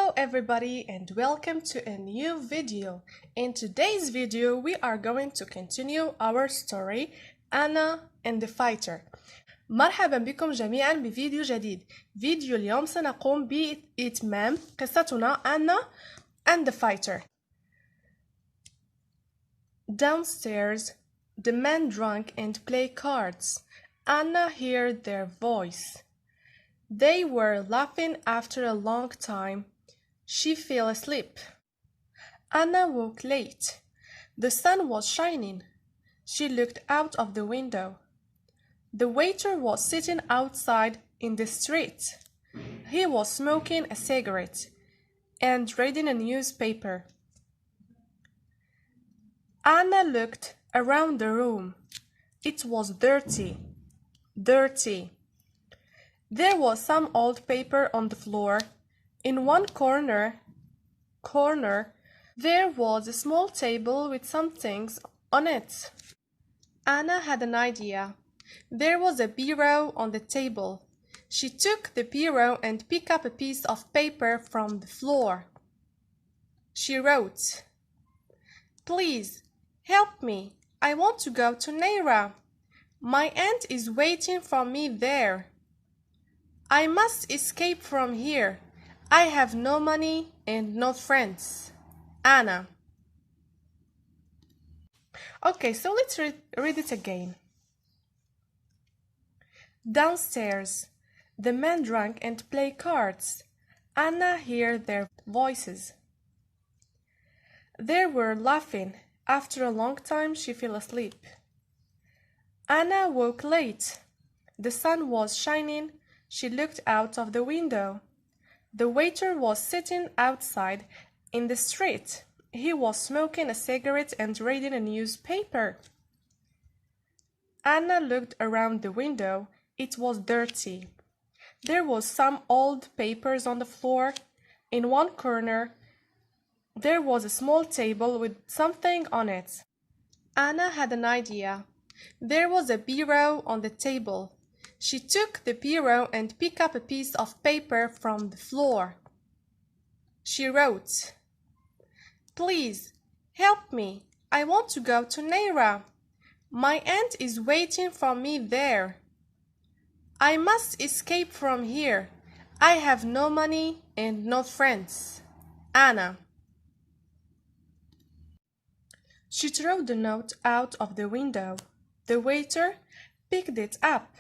Hello everybody and welcome to a new video. In today's video we are going to continue our story Anna and the Fighter. مرحبا بكم جميعا بفيديو جديد. فيديو اليوم سنقوم بإتمام قصتنا Anna and the Fighter. Downstairs, the men drank and play cards. Anna heard their voice. They were laughing after a long time. She fell asleep. Anna woke late. The sun was shining. She looked out of the window. The waiter was sitting outside in the street. He was smoking a cigarette and reading a newspaper. Anna looked around the room. It was dirty. There was some old paper on the floor. In one corner, there was a small table with some things on it. Anna had an idea. There was a bureau on the table. She took the bureau and picked up a piece of paper from the floor. She wrote, "Please, help me. I want to go to Neira. My aunt is waiting for me there. I must escape from here. I have no money and no friends. Anna." Okay, so let's read it again. Downstairs, the men drank and play cards. Anna heard their voices. They were laughing. After a long time, she fell asleep. Anna woke late. The sun was shining. She looked out of the window. The waiter was sitting outside in the street. He was smoking a cigarette and reading a newspaper. Anna looked around the window. It was dirty. There was some old papers on the floor. In one corner, there was a small table with something on it. Anna had an idea. There was a bureau on the table. She took the bureau and picked up a piece of paper from the floor. She wrote, "Please, help me. I want to go to Neira. My aunt is waiting for me there. I must escape from here. I have no money and no friends. Anna." She threw the note out of the window. The waiter picked it up.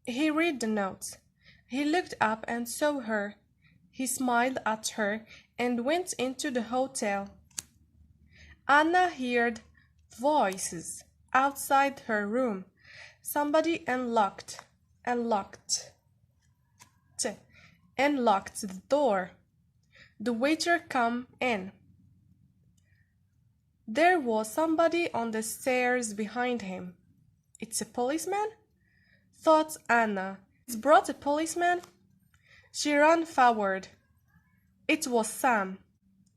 He read the note. He looked up and saw her. He smiled at her and went into the hotel. Anna heard voices outside her room. Somebody unlocked the door. The waiter came in. There was somebody on the stairs behind him. "It's a policeman?" thought Anna. "He's brought a policeman?" She ran forward. It was Sam.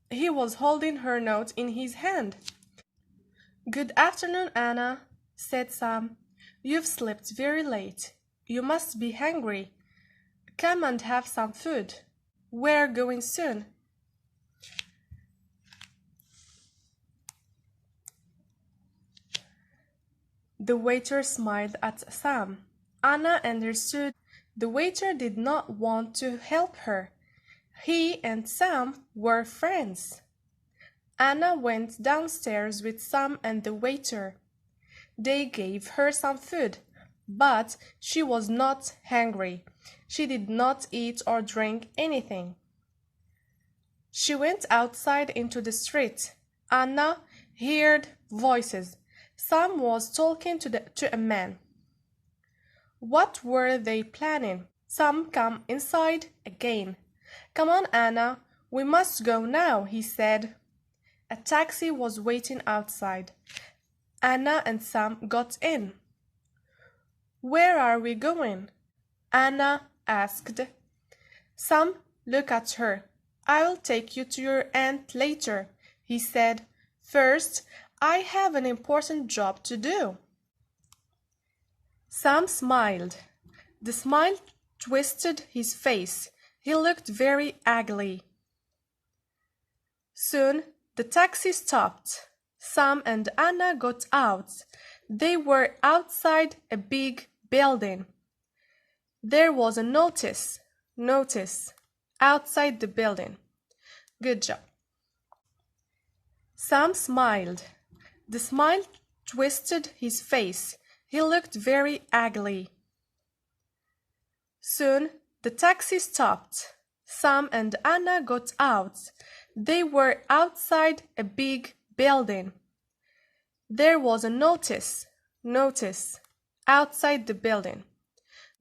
He was holding her note in his hand. "Good afternoon, Anna," said Sam. "You've slept very late. You must be hungry. Come and have some food. We're going soon." The waiter smiled at Sam. Anna understood the waiter did not want to help her. He and Sam were friends. Anna went downstairs with Sam and the waiter. They gave her some food, but she was not hungry. She did not eat or drink anything. She went outside into the street. Anna heard voices. Sam was talking to a man. What were they planning? Sam came inside again. "Come on, Anna, we must go now," he said. A taxi was waiting outside. Anna and Sam got in. "Where are we going?" Anna asked. Sam looked at her. "I'll take you to your aunt later," he said. "First, I have an important job to do." Sam smiled. The smile twisted his face. He looked very ugly. Soon the taxi stopped. Sam and Anna got out. They were outside a big building. There was a notice outside the building. Good job. Sam smiled. The smile twisted his face. He looked very ugly. Soon the taxi stopped. Sam and Anna got out. They were outside a big building. There was a notice outside the building.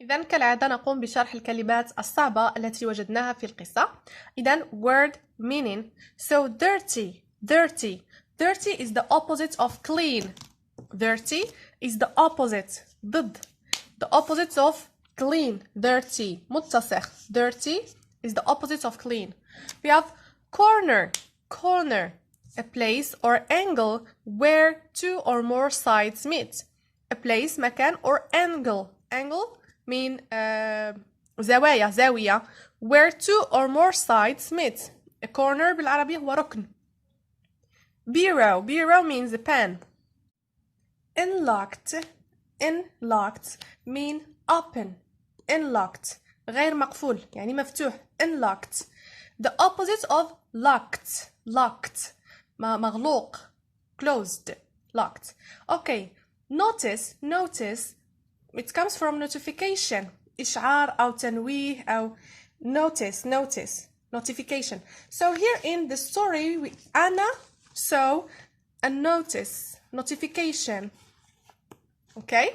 إذن كالعادة نقوم بشرح الكلمات الصعبة التي وجدناها في القصة. إذن word meaning. So dirty is the opposite of clean. Dirty is the opposite ضد. The opposite of clean. Dirty متسخ. Dirty is the opposite of clean. We have corner, a place or angle where two or more sides meet. A place مكان or angle mean زاوية where two or more sides meet. A corner بالعربي هو ركن. Bureau means a pen. Unlocked mean open. Unlocked غير مقفول يعني مفتوح. Unlocked. The opposite of locked مغلوق. Closed. Locked. Okay. Notice it comes from notification. إشعار أو تنويه أو notice notification. So here in the story Anna saw a notification. Okay.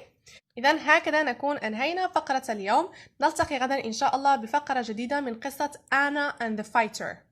إذن هكذا نكون أنهينا فقرة اليوم. نلتقي غدا إن شاء الله بفقرة جديدة من قصة Anna and the Fighter.